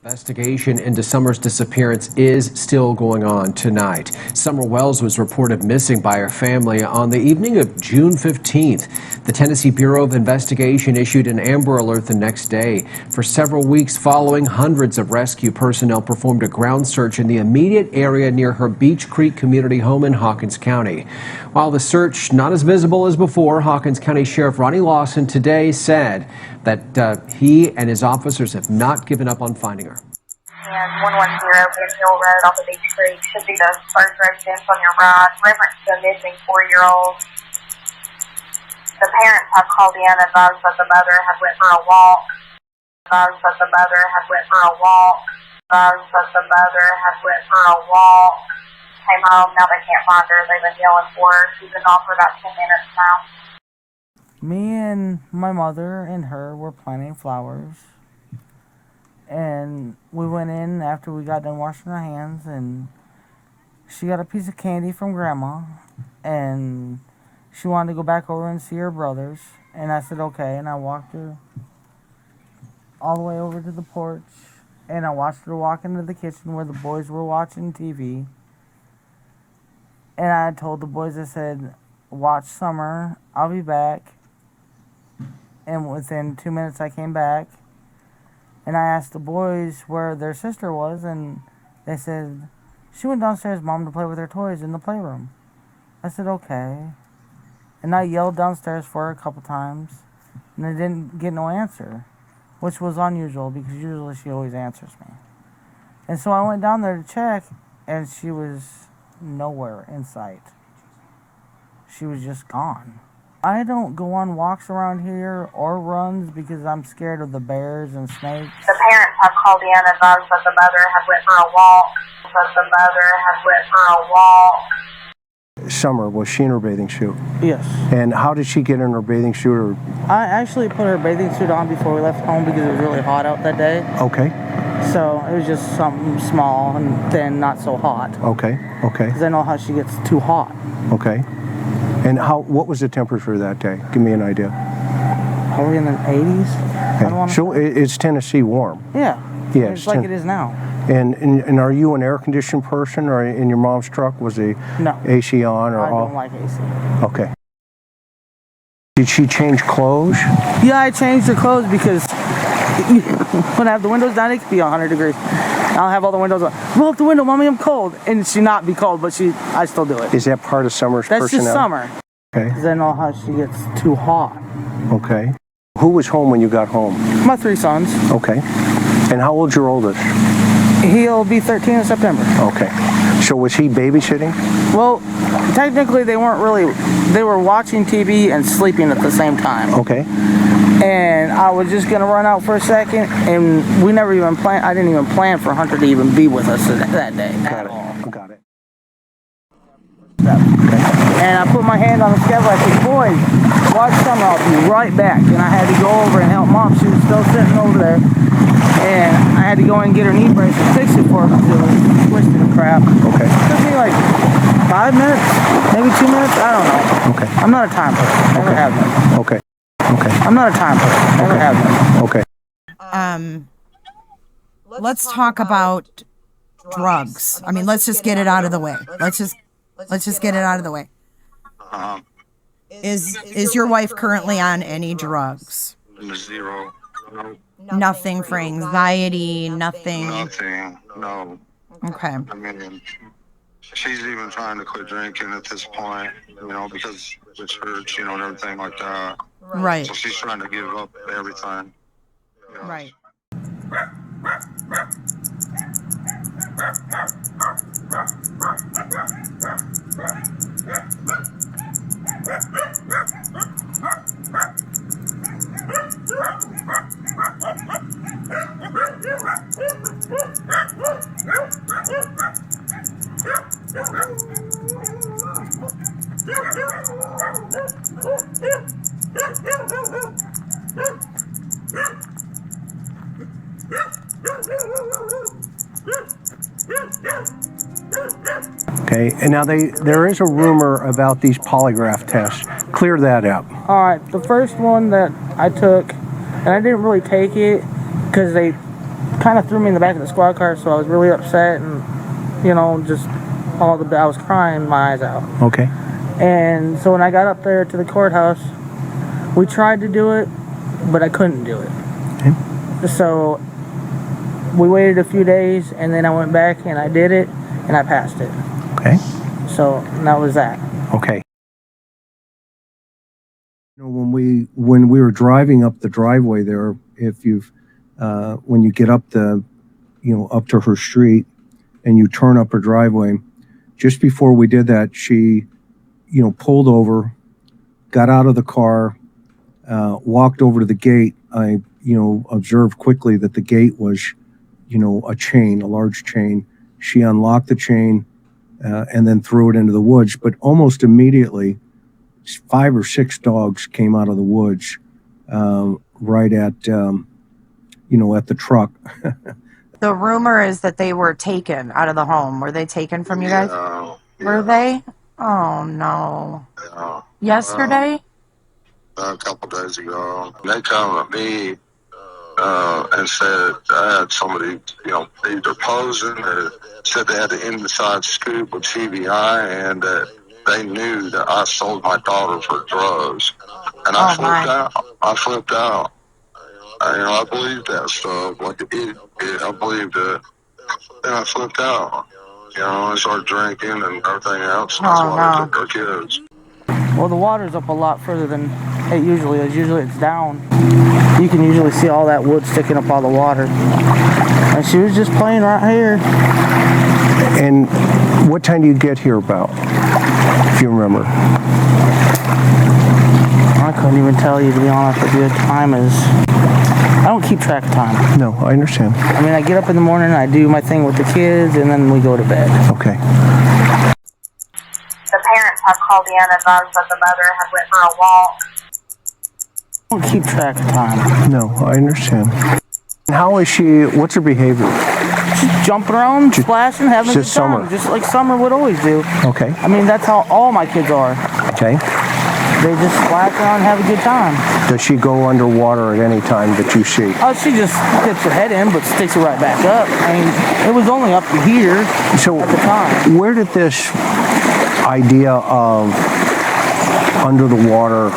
Investigation into Summer's disappearance is still going on tonight. Summer Wells was reported missing by her family on the evening of June 15th. The Tennessee Bureau of Investigation issued an Amber Alert the next day. For several weeks following, hundreds of rescue personnel performed a ground search in the immediate area near her Beach Creek community home in Hawkins County. While the search not as visible as before, Hawkins County Sheriff Ronnie Lawson today said that he and his officers have not given up on finding her. And 110 Van Hill Road off of Beach Creek should be the first residence on your right. Reference to a missing 4-year-old. The parents have called in and advised that the mother had went for a walk. Advised that the mother had went for a walk. Advised that the mother had went for a walk. Came home, now they can't find her. They've been yelling for her. She's been gone for about 10 minutes now. Me and my mother and her were planting flowers. And we went in after we got done washing our hands, and she got a piece of candy from Grandma, and she wanted to go back over and see her brothers. And I said, okay, and I walked her all the way over to the porch, and I watched her walk into the kitchen where the boys were watching TV. And I told the boys, I said, watch Summer, I'll be back. And within 2 minutes I came back. And I asked the boys where their sister was, and they said, she went downstairs, Mom, to play with her toys in the playroom. I said, okay. And I yelled downstairs for her a couple times, and I didn't get no answer, which was unusual because usually she always answers me. And so I went down there to check, and she was nowhere in sight. She was just gone. I don't go on walks around here or runs because I'm scared of the bears and snakes. The parents have called in and advised that the mother had went for a walk. That the mother had went for a walk. Summer, was she in her bathing suit? Yes. And how did she get in her bathing suit? Or? I actually put her bathing suit on before we left home because it was really hot out that day. Okay. So it was just something small and thin, not so hot. Okay, okay. Because I know how she gets too hot. Okay. And what was the temperature that day? Give me an idea. Probably in the 80s. Okay. So it's Tennessee warm? Yeah. Yes. It's like it is now. And are you an air-conditioned person, or in your mom's truck was the AC on? Or I don't like AC. Okay. Did she change clothes? Yeah, I changed her clothes because when I have the windows down, it could be 100 degrees. I'll have all the windows on. Roll up the window, Mommy, I'm cold. And she not be cold, but I still do it. Is that part of Summer's personality? That's just Summer. Okay. Because I know how she gets too hot. Okay. Who was home when you got home? My 3 sons. Okay. And how old's your oldest? He'll be 13 in September. Okay. So was he babysitting? Well, technically they weren't really. They were watching TV and sleeping at the same time. Okay. And I was just going to run out for a second, and we never even planned. I didn't even plan for Hunter to even be with us that day at all. Got it. And I put my hand on the schedule. I said, boys, watch Summer. I'll be right back. And I had to go over and help Mom. She was still sitting over there. And I had to go and get her knee brace and fix it for her because it was twisted and crap. Okay. It took me like 5 minutes, maybe 2 minutes. I don't know. Okay. I'm not a time person. Never have been. Okay. Okay. I'm not a time person. Never have been. Okay. Let's talk about drugs. I mean, let's just get it out of the way. Let's just get it out of the way. Is your wife currently on any drugs? Zero. No. Nothing for anxiety, nothing. Nothing. No. Okay. I mean, she's even trying to quit drinking at this point, because it hurts, and everything like that. Right. So she's trying to give up everything. Right. Okay, and now there is a rumor about these polygraph tests. Clear that up. All right, the first one that I took, and I didn't really take it because they kind of threw me in the back of the squad car, so I was really upset and, you know, just I was crying my eyes out. Okay. And so when I got up there to the courthouse, we tried to do it, but I couldn't do it. Okay. So we waited a few days, and then I went back and I did it, and I passed it. Okay. So that was that. Okay. You know, when we were driving up the driveway there, if you've when you get up up to her street and you turn up her driveway, just before we did that, she, pulled over, got out of the car, walked over to the gate. I, observed quickly that the gate was, a large chain. She unlocked the chain and then threw it into the woods. But almost immediately, 5 or 6 dogs came out of the woods right at, at the truck. The rumor is that they were taken out of the home. Were they taken from you guys? Yeah. Were they? Oh, no. Yeah. Yesterday? A couple days ago. They come to me and said I had somebody, either posing or said they had an inside scoop with TBI and that they knew that I sold my daughter for drugs. And I flipped out. I believed that stuff like an idiot. I believed it. Then I flipped out. I started drinking and everything else. And that's why they took our kids. Well, the water's up a lot further than it usually is. Usually it's down. You can usually see all that wood sticking up all the water. And she was just playing right here. And what time do you get here about, if you remember? I couldn't even tell you, to be honest with you. Time is... I don't keep track of time. No, I understand. I mean, I get up in the morning, I do my thing with the kids, and then we go to bed. Okay. The parents have called in and advised that the mother had went for a walk. I don't keep track of time. No, I understand. How is she, what's her behavior? She's jumping around, splashing, having a good time. Just like Summer would always do. Okay. I mean, that's how all my kids are. Okay. They just splash around and have a good time. Does she go underwater at any time that you see? Oh, she just dips her head in, but sticks it right back up. I mean, it was only up to here at the time. Where did this idea of under the water,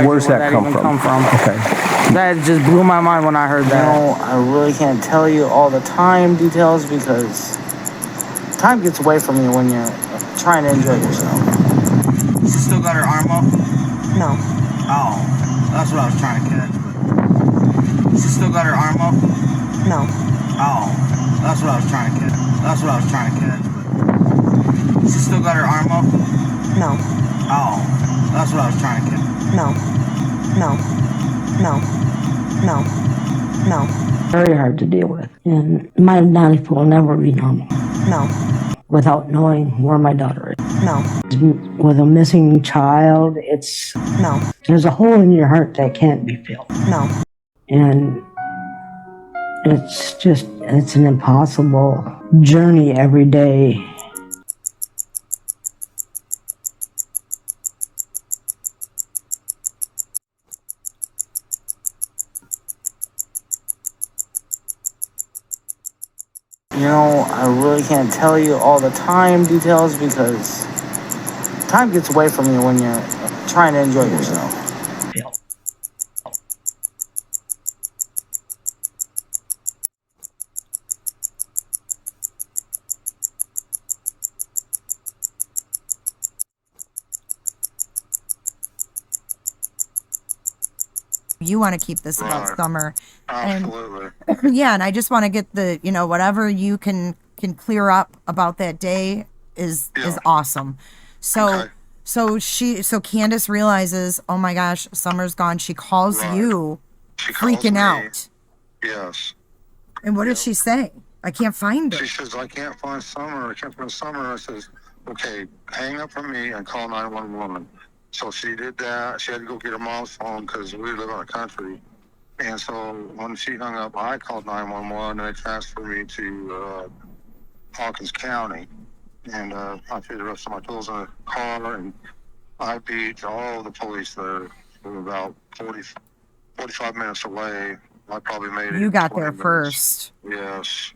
where's that come from? Okay. That just blew my mind when I heard that. I really can't tell you all the time details because time gets away from you when you're trying to enjoy yourself. She still got her arm up? No. Oh, that's what I was trying to catch. But she still got her arm up? No. Oh, that's what I was trying to catch. But she still got her arm up? No. Oh, that's what I was trying to catch. No. Very hard to deal with. And my life will never be normal. No. Without knowing where my daughter is. No. With a missing child, No. There's a hole in your heart that can't be filled. No. And it's an impossible journey every day. I really can't tell you all the time details because time gets away from you when you're trying to enjoy yourself. You want to keep this about Summer. Absolutely. And, yeah, and I just want to get the, whatever you can clear up about that day is awesome. So Candace realizes, oh my gosh, Summer's gone. She calls you, freaking out. Yes. And what did she say? I can't find her. She says, I can't find Summer. I says, okay, hang up from me and call 911. So she did that. She had to go get her mom's phone because we live in the country. And so when she hung up, I called 911 and they transferred me to Hawkins County. And I threw the rest of my tools in the car and I beat all the police there. We were about 45 minutes away. I probably made it. You got 20 there minutes. first. Yes.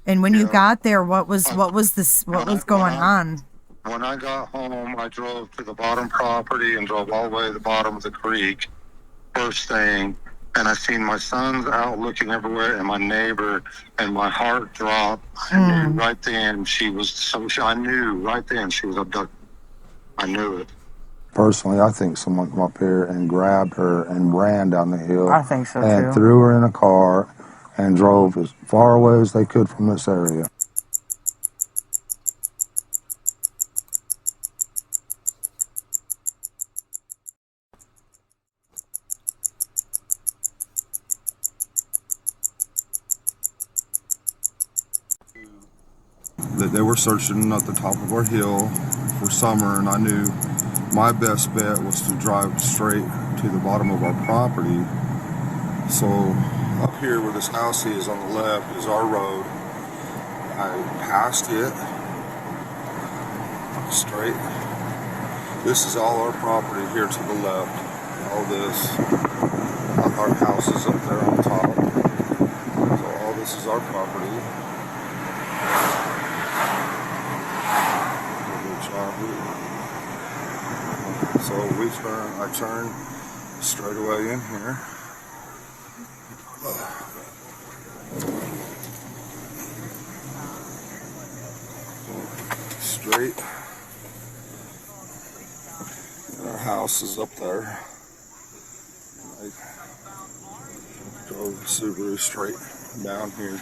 And when you Yeah. got there, what was going on? When I got home, I drove to the bottom property and drove all the way to the bottom of the creek. First thing, and I seen my sons out looking everywhere, and my neighbor, and my heart dropped. I knew right then I knew right then she was abducted. I knew it. Personally, I think someone come up here and grabbed her and ran down the hill. I think so and too. threw her in a car and drove as far away as they could from this area. That they were searching at the top of our hill for Summer, and I knew my best bet was to drive straight to the bottom of our property. So up here where this house is on the left is our road. I passed it straight. This is all our property here to the left. All this, our house is up there on top. So all this is our property. So I turn straight away in here. Straight. And our house is up there. I drove the Subaru straight down here.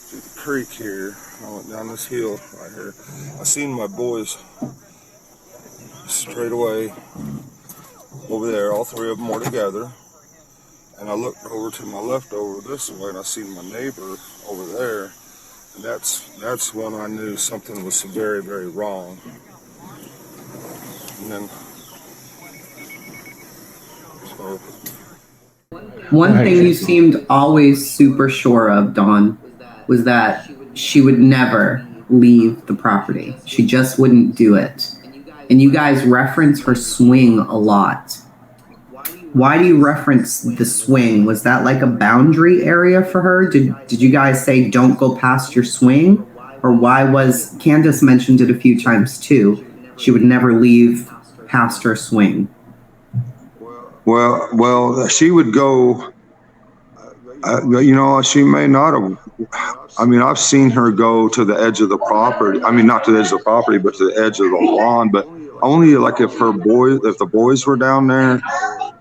To the creek here. I went down this hill right here. I seen my boys straight away over there. All three of them were together. And I looked over to my left over this way, and I seen my neighbor over there. And that's when I knew something was very, very wrong. And then, so. One thing you seemed always super sure of, Dawn, was that she would never leave the property. She just wouldn't do it. And you guys reference her swing a lot. Why do you reference the swing? Was that like a boundary area for her? Did you guys say don't go past your swing? Or why was, Candace mentioned it a few times too, she would never leave past her swing? Well, she would go, she may not have. I mean, I've seen her go to the edge of the property. I mean, not to the edge of the property, but to the edge of the lawn, but only like if the boys were down there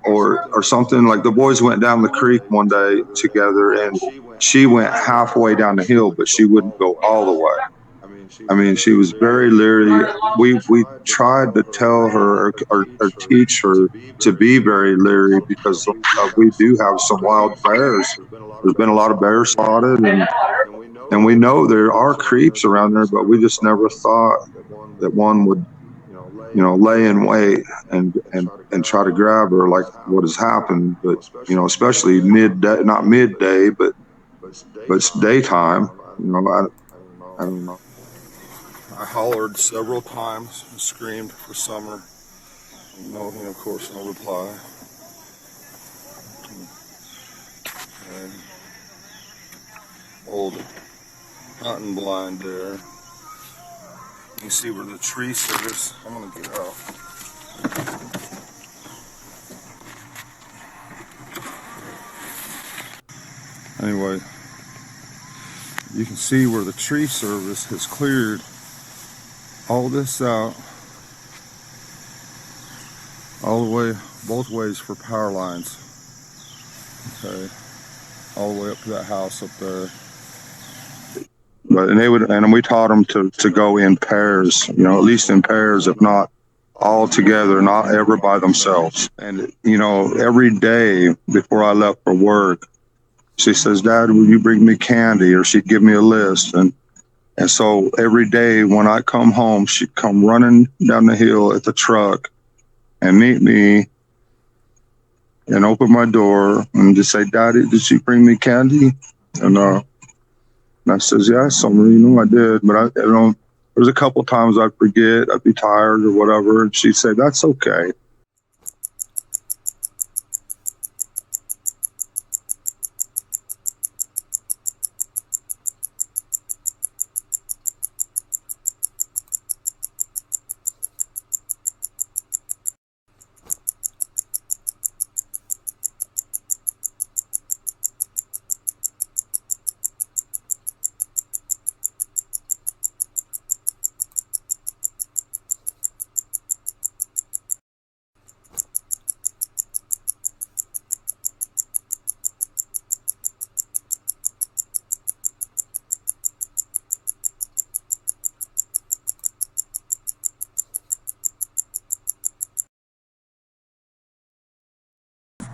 or something. Like the boys went down the creek one day together and she went halfway down the hill, but she wouldn't go all the way. I mean, she was very leery. We tried to tell her or teach her to be very leery because we do have some wild bears. There's been a lot of bears spotted, and we know there are creeps around there, but we just never thought that one would, lay in wait and try to grab her like what has happened. But especially midday, not midday, but it's daytime. I don't know. I hollered several times and screamed for Summer. Of course, no reply. And old hunting blind there. You see where the tree service. I'm gonna get out. Anyway, you can see where the tree service has cleared all this out, all the way, both ways for power lines. Okay, all the way up to that house up there. But and we taught them to go in pairs, at least in pairs, if not all together, not ever by themselves. And every day before I left for work, she says, "Dad, will you bring me candy?" Or she'd give me a list. And so every day when I come home, she'd come running down the hill at the truck and meet me and open my door and just say, "Daddy, did she bring me candy?" And I says, "Yeah, Summer, I did, but I don't." There's a couple times I'd forget, I'd be tired or whatever, and she'd say, "That's okay."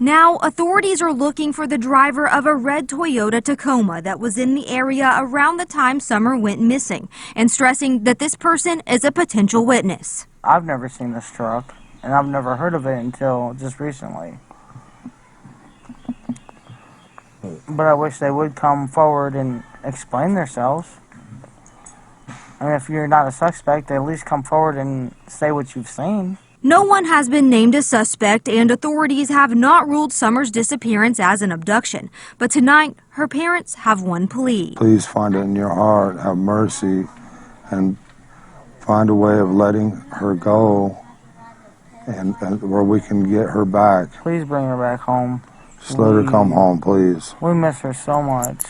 Now, authorities are looking for the driver of a red Toyota Tacoma that was in the area around the time Summer went missing, and stressing that this person is a potential witness. I've never seen this truck, and I've never heard of it until just recently. But I wish they would come forward and explain themselves. I mean, if you're not a suspect, at least come forward and say what you've seen. No one has been named a suspect, and authorities have not ruled Summer's disappearance as an abduction. But tonight, her parents have one plea. Please find it in your heart, have mercy, and find a way of letting her go and where we can get her back. Please bring her back home. Just let her come home, please. We miss her so much.